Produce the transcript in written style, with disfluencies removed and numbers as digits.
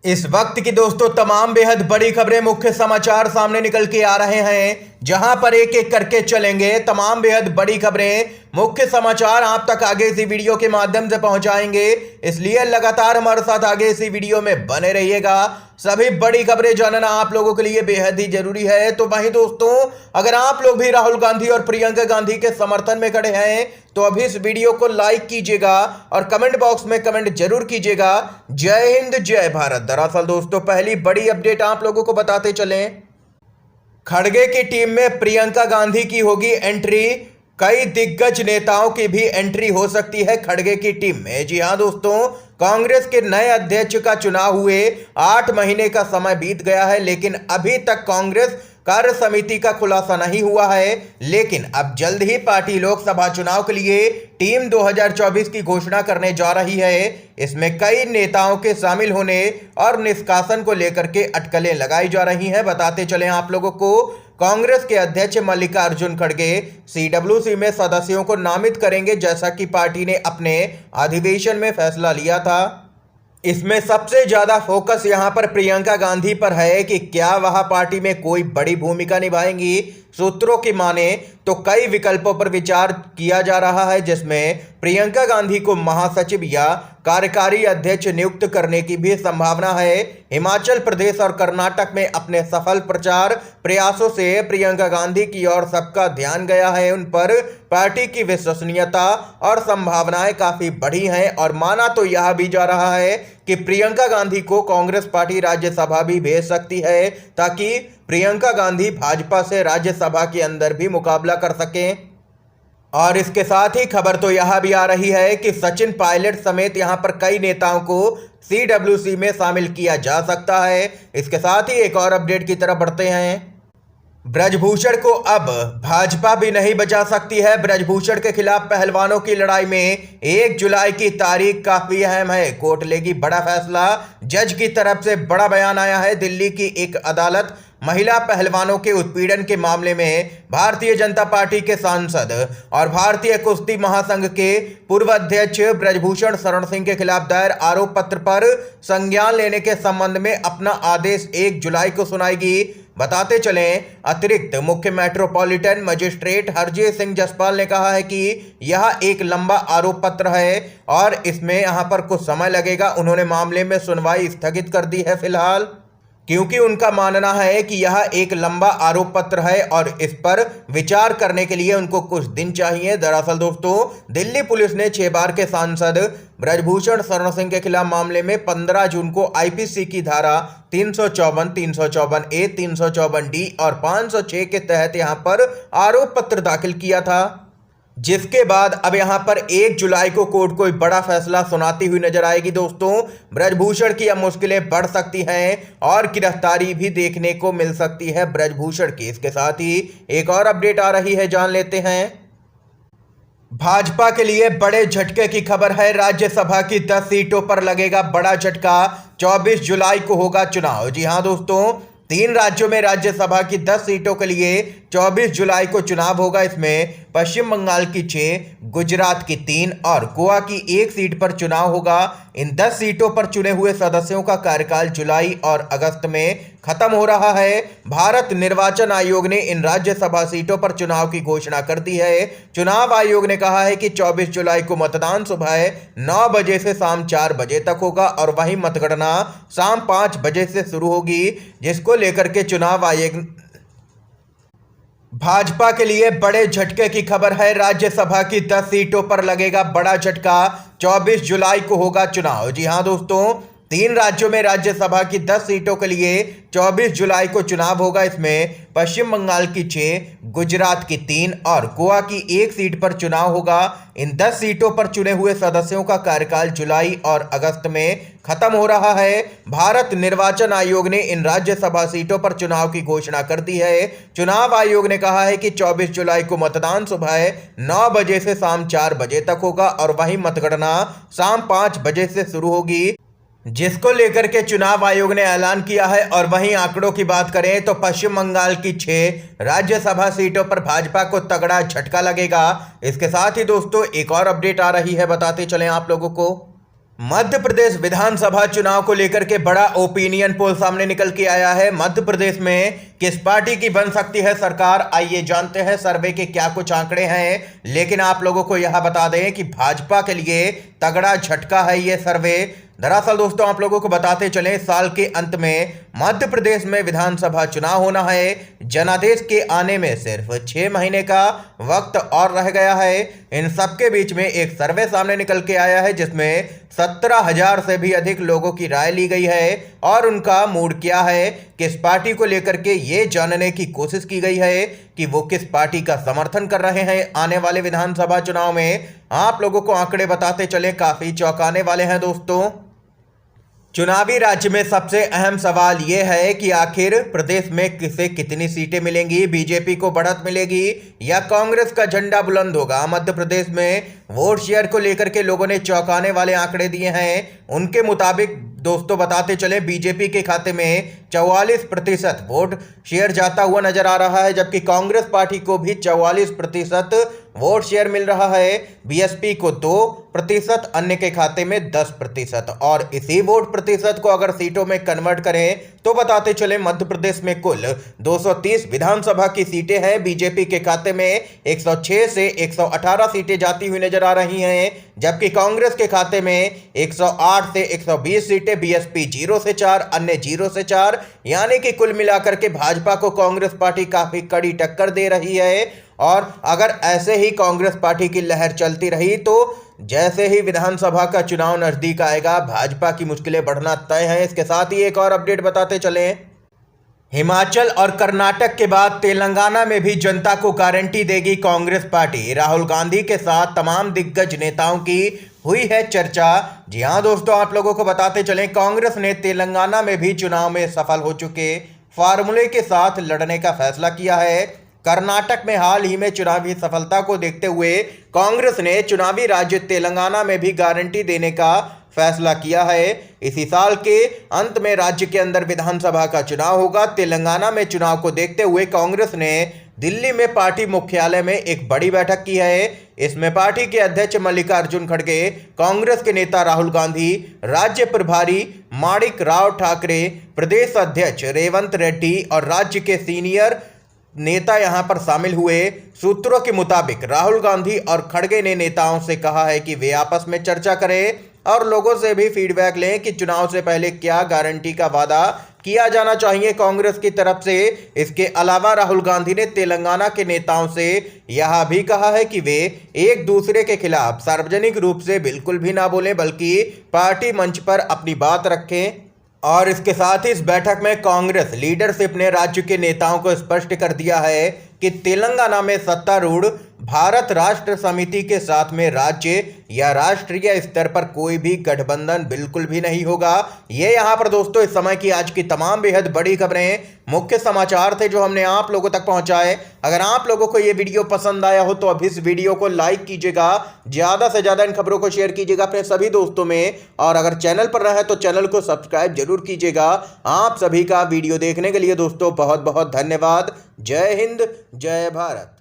इस वक्त की दोस्तों तमाम बेहद बड़ी खबरें, मुख्य समाचार सामने निकल के आ रहे हैं, जहां पर एक एक करके चलेंगे। तमाम बेहद बड़ी खबरें, मुख्य समाचार आप तक आगे इसी वीडियो के माध्यम से पहुंचाएंगे, इसलिए लगातार हमारे साथ आगे इसी वीडियो में बने रहिएगा। सभी बड़ी खबरें जानना आप लोगों के लिए बेहद ही जरूरी है। तो वहीं दोस्तों, अगर आप लोग भी राहुल गांधी और प्रियंका गांधी के समर्थन में खड़े हैं तो अभी इस वीडियो को लाइक कीजिएगा और कमेंट बॉक्स में कमेंट जरूर कीजिएगा। जय हिंद, जय भारत। दरअसल दोस्तों, पहली बड़ी अपडेट आप लोगों को बताते चलें, खड़गे की टीम में प्रियंका गांधी की होगी एंट्री। कई दिग्गज नेताओं की भी एंट्री हो सकती है खड़गे की टीम में। जी हां दोस्तों, कांग्रेस के नए अध्यक्ष का चुनाव हुए 8 महीने का समय बीत गया है, लेकिन अभी तक कांग्रेस कार्य समिति का खुलासा नहीं हुआ है। लेकिन अब जल्द ही पार्टी लोकसभा चुनाव के लिए टीम 2024 की घोषणा करने जा रही है। इसमें कई नेताओं के शामिल होने और निष्कासन को लेकर के अटकलें लगाई जा रही हैं। बताते चलें आप लोगों को, कांग्रेस के अध्यक्ष मल्लिकार्जुन खड़गे सीडब्ल्यूसी में सदस्यों को नामित करेंगे, जैसा कि पार्टी ने अपने अधिवेशन में फैसला लिया था। इसमें सबसे ज्यादा फोकस यहां पर प्रियंका गांधी पर है कि क्या वह पार्टी में कोई बड़ी भूमिका निभाएंगी। सूत्रों की माने तो कई विकल्पों पर विचार किया जा रहा है, जिसमें प्रियंका गांधी को महासचिव या कार्यकारी अध्यक्ष नियुक्त करने की भी संभावना है। हिमाचल प्रदेश और कर्नाटक में अपने सफल प्रचार प्रयासों से प्रियंका गांधी की ओर सबका ध्यान गया है। उन पर पार्टी की विश्वसनीयता और संभावनाएं काफी बढ़ी हैं और माना तो यह भी जा रहा है कि प्रियंका गांधी को कांग्रेस पार्टी राज्यसभा भी भेज सकती है, ताकि प्रियंका गांधी भाजपा से राज्यसभा के अंदर भी मुकाबला कर सकें। और इसके साथ ही खबर तो यह भी आ रही है कि सचिन पायलट समेत यहां पर कई नेताओं को सीडब्ल्यूसी में शामिल किया जा सकता है। इसके साथ ही एक और अपडेट की तरफ बढ़ते हैं। ब्रजभूषण को अब भाजपा भी नहीं बचा सकती है। ब्रजभूषण के खिलाफ पहलवानों की लड़ाई में 1 जुलाई की तारीख काफी अहम है। कोर्ट लेगी बड़ा फैसला। जज की तरफ से बड़ा बयान आया है। दिल्ली की एक अदालत महिला पहलवानों के उत्पीड़न के मामले में भारतीय जनता पार्टी के सांसद और भारतीय कुश्ती महासंघ के पूर्व अध्यक्ष ब्रजभूषण शरण सिंह के खिलाफ दायर आरोप पत्र पर संज्ञान लेने के संबंध में अपना आदेश 1 जुलाई को सुनाएगी। बताते चलें, अतिरिक्त मुख्य मेट्रोपॉलिटन मजिस्ट्रेट हरजीत सिंह जसपाल ने कहा है कि यह एक लंबा आरोप पत्र है और इसमें यहां पर कुछ समय लगेगा। उन्होंने मामले में सुनवाई स्थगित कर दी है फिलहाल, क्योंकि उनका मानना है कि यह एक लंबा आरोप पत्र है और इस पर विचार करने के लिए उनको कुछ दिन चाहिए। दरअसल दोस्तों, दिल्ली पुलिस ने 6 बार के सांसद ब्रजभूषण शरण सिंह के खिलाफ मामले में 15 जून को आईपीसी की धारा 354, 354A, 354D और 506 के तहत यहां पर आरोप पत्र दाखिल किया था, जिसके बाद अब यहां पर 1 जुलाई को कोर्ट कोई बड़ा फैसला सुनाती हुई नजर आएगी। दोस्तों, ब्रजभूषण की अब मुश्किलें बढ़ सकती हैं और गिरफ्तारी भी देखने को मिल सकती है ब्रजभूषण की। इसके साथ ही एक और अपडेट आ रही है, जान लेते हैं। भाजपा के लिए बड़े झटके की खबर है। राज्यसभा की 10 सीटों पर लगेगा बड़ा झटका। 24 जुलाई को होगा चुनाव। जी हां दोस्तों, 3 राज्यों में राज्यसभा की 10 सीटों के लिए 24 जुलाई को चुनाव होगा। इसमें पश्चिम बंगाल की 6, गुजरात की 3 और गोवा की 1 सीट पर चुनाव होगा। इन 10 सीटों पर चुने हुए सदस्यों का कार्यकाल जुलाई और अगस्त में खत्म हो रहा है। भारत निर्वाचन आयोग ने इन राज्यसभा सीटों पर चुनाव की घोषणा कर दी है। चुनाव आयोग ने कहा है कि 24 जुलाई को मतदान सुबह 9 बजे से शाम 4 बजे तक होगा और वहीं मतगणना शाम 5 बजे से शुरू होगी, जिसको लेकर के चुनाव आयोग भाजपा के लिए बड़े झटके की खबर है। राज्यसभा की 10 सीटों पर लगेगा बड़ा झटका। 24 जुलाई को होगा चुनाव। जी हां दोस्तों, 3 राज्यों में राज्यसभा की 10 सीटों के लिए 24 जुलाई को चुनाव होगा। इसमें पश्चिम बंगाल की 6, गुजरात की 3 और गोवा की 1 सीट पर चुनाव होगा। इन 10 सीटों पर चुने हुए सदस्यों का कार्यकाल जुलाई और अगस्त में खत्म हो रहा है। भारत निर्वाचन आयोग ने इन राज्यसभा सीटों पर चुनाव की घोषणा कर दी है। चुनाव आयोग ने कहा है कि 24 जुलाई को मतदान सुबह 9 बजे से शाम 4 बजे तक होगा और वहीं मतगणना शाम 5 बजे से शुरू होगी, जिसको लेकर के चुनाव आयोग ने ऐलान किया है। और वहीं आंकड़ों की बात करें तो पश्चिम बंगाल की 6 राज्यसभा सीटों पर भाजपा को तगड़ा झटका लगेगा। इसके साथ ही दोस्तों, एक और अपडेट आ रही है, बताते चलें आप लोगों को। मध्य प्रदेश विधानसभा चुनाव को लेकर के बड़ा ओपिनियन पोल सामने निकल के आया है। मध्य प्रदेश में किस पार्टी की बन सकती है सरकार, आइए जानते हैं सर्वे के क्या कुछ आंकड़े हैं। लेकिन आप लोगों को यह बता दें कि भाजपा के लिए तगड़ा झटका है ये सर्वे। दरअसल दोस्तों आप लोगों को बताते चलें, साल के अंत में मध्य प्रदेश में विधानसभा चुनाव होना है। जनादेश के आने में सिर्फ 6 महीने का वक्त और रह गया है। इन सबके बीच में एक सर्वे सामने निकल के आया है जिसमें 17,000 से भी अधिक लोगों की राय ली गई है और उनका मूड क्या है, किस पार्टी को लेकर के ये जानने की कोशिश की गई है कि वो किस पार्टी का समर्थन कर रहे हैं आने वाले विधानसभा चुनाव में। आप लोगों को आंकड़े बताते चले, काफी चौंकाने वाले हैं दोस्तों। चुनावी राज्य में सबसे अहम सवाल यह है कि आखिर प्रदेश में किसे कितनी सीटें मिलेंगी, बीजेपी को बढ़त मिलेगी या कांग्रेस का झंडा बुलंद होगा। मध्य प्रदेश में वोट शेयर को लेकर के लोगों ने चौंकाने वाले आंकड़े दिए हैं। उनके मुताबिक दोस्तों बताते चले, बीजेपी के खाते में 44% वोट शेयर जाता हुआ नजर आ रहा है, जबकि कांग्रेस पार्टी को भी 44% वोट शेयर मिल रहा है। बीएसपी को 2%, अन्य के खाते में 10%। और इसी वोट प्रतिशत को अगर सीटों में कन्वर्ट करें तो बताते चले मध्य प्रदेश में कुल 230 विधानसभा की सीटें हैं। बीजेपी के खाते में 106 से 118 सीटें जाती हुई नजर आ रही हैं, जबकि कांग्रेस के खाते में 108 से 120 सीटें, बीएसपी 0 से 4, अन्य 0 से 4, यानी कि कुल मिलाकर के भाजपा को कांग्रेस पार्टी काफी कड़ी टक्कर दे रही है। और अगर ऐसे ही कांग्रेस पार्टी की लहर चलती रही तो जैसे ही विधानसभा का चुनाव नजदीक आएगा भाजपा की मुश्किलें बढ़ना तय है। इसके साथ ही एक और अपडेट बताते चलें, हिमाचल और कर्नाटक के बाद तेलंगाना में भी जनता को गारंटी देगी कांग्रेस पार्टी। राहुल गांधी के साथ तमाम दिग्गज नेताओं की हुई है चर्चा। जी हां दोस्तों, आप लोगों को बताते चलें, कांग्रेस ने तेलंगाना में भी चुनाव में सफल हो चुके फार्मूले के साथ लड़ने का फैसला किया है। कर्नाटक में हाल ही में चुनावी सफलता को देखते हुए कांग्रेस ने चुनावी राज्य तेलंगाना में भी गारंटी देने का फैसला किया है। इसी साल के अंत में राज्य के अंदर विधानसभा का चुनाव होगा। तेलंगाना में चुनाव को देखते हुए कांग्रेस ने दिल्ली में पार्टी मुख्यालय में एक बड़ी बैठक की है। इसमें पार्टी के अध्यक्ष मल्लिकार्जुन खड़गे, कांग्रेस के नेता राहुल गांधी, राज्य प्रभारी माणिक राव ठाकरे, प्रदेश अध्यक्ष रेवंत रेड्डी और राज्य के सीनियर नेता यहां पर शामिल हुए। सूत्रों के मुताबिक राहुल गांधी और खड़गे ने नेताओं से कहा है कि वे आपस में चर्चा करें और लोगों से भी फीडबैक लें कि चुनाव से पहले क्या गारंटी का वादा किया जाना चाहिए कांग्रेस की तरफ से। इसके अलावा राहुल गांधी ने तेलंगाना के नेताओं से यह भी कहा है कि वे एक दूसरे के खिलाफ सार्वजनिक रूप से बिल्कुल भी ना बोलें, बल्कि पार्टी मंच पर अपनी बात रखें। और इसके साथ ही इस बैठक में कांग्रेस लीडरशिप ने राज्य के नेताओं को स्पष्ट कर दिया है कि तेलंगाना में सत्तारूढ़ भारत राष्ट्र समिति के साथ में राज्य या राष्ट्रीय स्तर पर कोई भी गठबंधन बिल्कुल भी नहीं होगा। ये यहाँ पर दोस्तों इस समय की आज की तमाम बेहद बड़ी खबरें, मुख्य समाचार थे जो हमने आप लोगों तक पहुंचाए। अगर आप लोगों को ये वीडियो पसंद आया हो तो अभी इस वीडियो को लाइक कीजिएगा, ज़्यादा से ज़्यादा इन खबरों को शेयर कीजिएगा अपने सभी दोस्तों में, और अगर चैनल पर रहे तो चैनल को सब्सक्राइब जरूर कीजिएगा। आप सभी का वीडियो देखने के लिए दोस्तों बहुत बहुत धन्यवाद। जय हिंद, जय भारत।